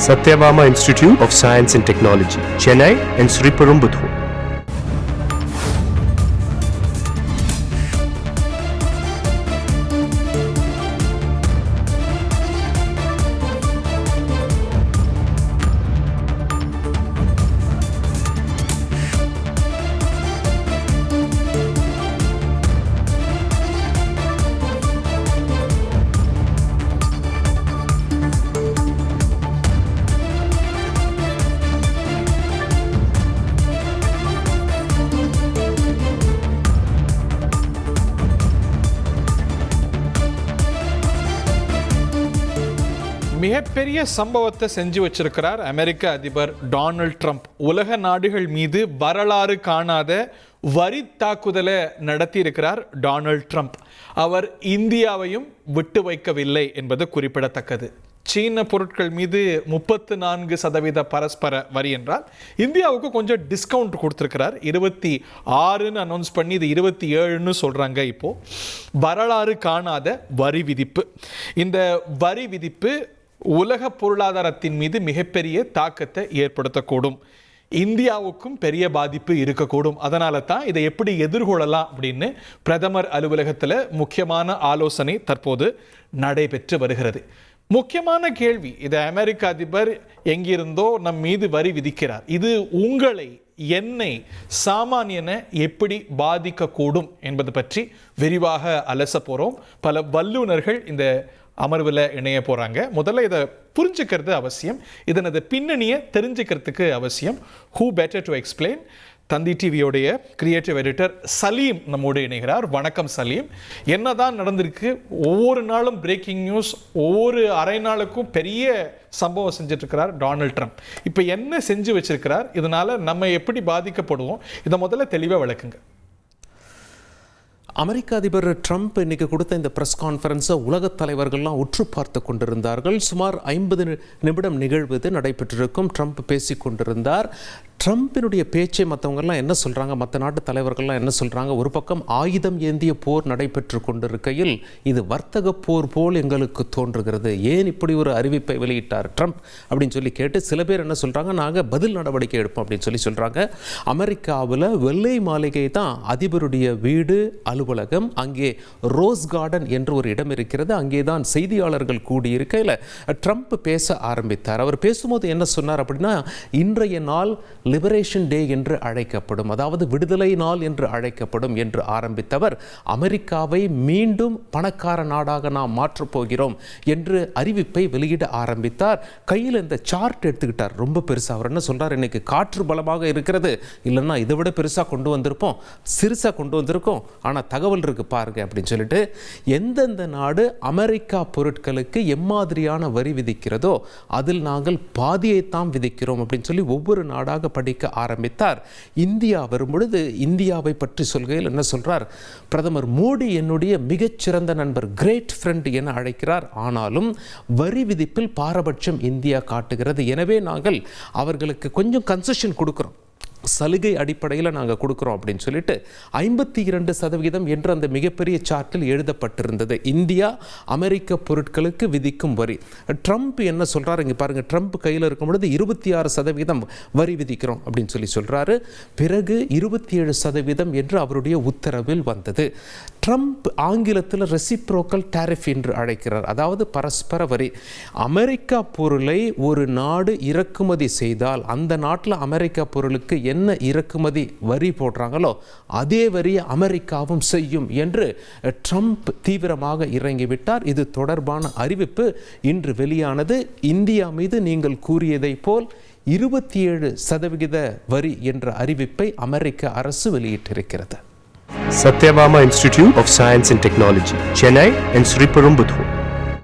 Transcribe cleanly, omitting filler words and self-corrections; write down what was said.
Satyabama Institute of Science and Technology, Chennai and Sriperumbudur. மிகப்பெரிய சம்பவத்தை செஞ்சு வச்சிருக்கிறார் அமெரிக்க அதிபர் டொனால்ட் ட்ரம்ப். உலக நாடுகள் மீது வரலாறு காணாத வரி தாக்குதலை நடத்தி இருக்கிறார் டொனால்ட் ட்ரம்ப். அவர் இந்தியாவையும் விட்டு வைக்கவில்லை என்பது குறிப்பிடத்தக்கது. சீன பொருட்கள் மீது 34% பரஸ்பர வரி என்றால் இந்தியாவுக்கு கொஞ்சம் டிஸ்கவுண்ட் கொடுத்துருக்கிறார். 26ன்னு அனௌன்ஸ் பண்ணி இது 27ன்னு சொல்கிறாங்க. இப்போது வரலாறு காணாத வரி விதிப்பு. இந்த வரி விதிப்பு உலக பொருளாதாரத்தின் மீது மிகப்பெரிய தாக்கத்தை ஏற்படுத்தக்கூடும். இந்தியாவுக்கும் பெரிய பாதிப்பு இருக்கக்கூடும். அதனால தான் இதை எப்படி எதிர்கொள்ளலாம் அப்படின்னு பிரதமர் அலுவலகத்தில் முக்கியமான ஆலோசனை தற்போது நடைபெற்று வருகிறது. முக்கியமான கேள்வி, இதை அமெரிக்க அதிபர் எங்கிருந்தோ நம் மீது வரி விதிக்கிறார். இது உங்களை, என்னை, சாமானியனை எப்படி பாதிக்கக்கூடும் என்பது பற்றி விரிவாக அலச போகிறோம். பல வல்லுநர்கள் இந்த அமர்வில் இணைய போகிறாங்க. முதல்ல இதை புரிஞ்சுக்கிறது அவசியம். இதனது பின்னணியை தெரிஞ்சுக்கிறதுக்கு அவசியம். Who better to explain? Thanthi டிவியோடைய கிரியேட்டிவ் எடிட்டர் சலீம் நம்மோடு இணைகிறார். வணக்கம் சலீம். என்னதான் நடந்திருக்கு? ஒவ்வொரு நாளும் பிரேக்கிங் நியூஸ், ஒவ்வொரு அரை நாளுக்கும் பெரிய சம்பவம் செஞ்சுட்டு இருக்கிறார் டொனால்ட் ட்ரம்ப். இப்போ என்ன செஞ்சு வச்சிருக்கிறார்? இதனால நம்ம எப்படி பாதிக்கப்படுவோம்? இதை முதல்ல தெளிவாக விளக்குங்க. அமெரிக்க அதிபர் ட்ரம்ப் இன்னைக்கு கொடுத்த இந்த ப்ரெஸ் கான்ஃபரன்ஸை உலகத் தலைவர்கள்லாம் உற்று பார்த்து கொண்டிருந்தார்கள். சுமார் 50 நிமிடம் நிகழ்வு நடைபெற்றிருக்கும். ட்ரம்ப் பேசி கொண்டிருந்தார். ட்ரம்பினுடைய பேச்சை மற்றவங்கெல்லாம் என்ன சொல்கிறாங்க, மற்ற நாட்டு தலைவர்கள்லாம் என்ன சொல்கிறாங்க? ஒரு பக்கம் ஆயுதம் ஏந்திய போர் நடைபெற்று கொண்டிருக்கையில் இது வர்த்தக போர் போல் எங்களுக்கு தோன்றுகிறது. ஏன் இப்படி ஒரு அறிவிப்பை வெளியிட்டார் ட்ரம்ப் அப்படின்னு சொல்லி கேட்டு சில பேர் என்ன சொல்கிறாங்க, நாங்கள் பதில் நடவடிக்கை எடுப்போம் அப்படின்னு சொல்கிறாங்க. அமெரிக்காவில் வெள்ளை மாளிகை தான் அதிபருடைய வீடு, அலுவலகம். அங்கே ரோஸ் கார்டன் என்று ஒரு இடம் இருக்கிறது. அங்கே தான் செய்தியாளர்கள் கூடியிருக்கையில் ட்ரம்ப் பேச ஆரம்பித்தார். அவர் பேசும்போது என்ன சொன்னார் அப்படின்னா, இன்றைய நாள் லிபரேஷன் டே என்று அழைக்கப்படும், அதாவது விடுதலை நாள் என்று அழைக்கப்படும் என்று ஆரம்பித்தவர் அமெரிக்காவை மீண்டும் பணக்கார நாடாக நாம் மாற்றப் போகிறோம் என்று அறிவிப்பை வெளியிட ஆரம்பித்தார். கையில் இந்த சார்ட் எடுத்துக்கிட்டார், ரொம்ப பெருசாக. அவர் என்ன சொல்றார், இன்னைக்கு காற்று பலமாக இருக்கிறது, இல்லைன்னா இதை விட பெருசாக கொண்டு வந்திருப்போம், சிறுசாக கொண்டு வந்திருக்கோம், ஆனால் தகவல் இருக்கு பாருங்க அப்படின்னு சொல்லிட்டு எந்தெந்த நாடு அமெரிக்கா பொருட்களுக்கு எம்மாதிரியான வரி விதிக்கிறதோ அதில் நாங்கள் பாதியைத்தான் விதிக்கிறோம் அப்படின்னு சொல்லி ஒவ்வொரு நாடாக படிக்க ஆரம்பித்தார். இந்தியா வரும்பொழுது இந்தியாவை பற்றி சொல்கையில் என்ன சொல்றார், பிரதமர் மோடி என்னுடைய மிகச்சிறந்த நண்பர், கிரேட் ஃப்ரெண்ட் என அழைக்கிறார். ஆனாலும் வரி விதிப்பில் பாரபட்சம் இந்தியா காட்டுகிறது. எனவே நாங்கள் அவர்களுக்கு கொஞ்சம் கன்செஷன் கொடுக்கிறோம், சலுகை அடிப்படையில் நாங்கள் கொடுக்குறோம் அப்படின்னு சொல்லிட்டு 52% என்று அந்த மிகப்பெரிய சார்ட்டில் எழுதப்பட்டிருந்தது இந்தியா அமெரிக்க பொருட்களுக்கு விதிக்கும் வரி. ட்ரம்ப் என்ன சொல்கிறார் இங்கே பாருங்கள். ட்ரம்ப் கையில் இருக்கும் பொழுது 26% வரி விதிக்கிறோம் அப்படின்னு சொல்கிறாரு. பிறகு 27% என்று அவருடைய உத்தரவில் வந்தது. ட்ரம்ப் ஆங்கிலத்தில் ரெசிப்ரோக்கல் டாரிஃப் என்று அழைக்கிறார், அதாவது பரஸ்பர வரி. அமெரிக்கா பொருளை ஒரு நாடு இறக்குமதி செய்தால் அந்த நாட்டில் அமெரிக்கா பொருளுக்கு என்ன இறக்குமதி வரி போடுறாங்களோ அதே வரியை அமெரிக்காவும் செய்யும் என்று ட்ரம்ப் தீவிரமாக இறங்கிவிட்டார். இது தொடர்பான அறிவிப்பு இன்று வெளியானது. இந்தியா மீது நீங்கள் கூறியதை போல் 27% வரி என்ற அறிவிப்பை அமெரிக்க அரசு வெளியிட்டிருக்கிறது. Satyabama Institute of Science and Technology, Chennai and Sriperumbudur.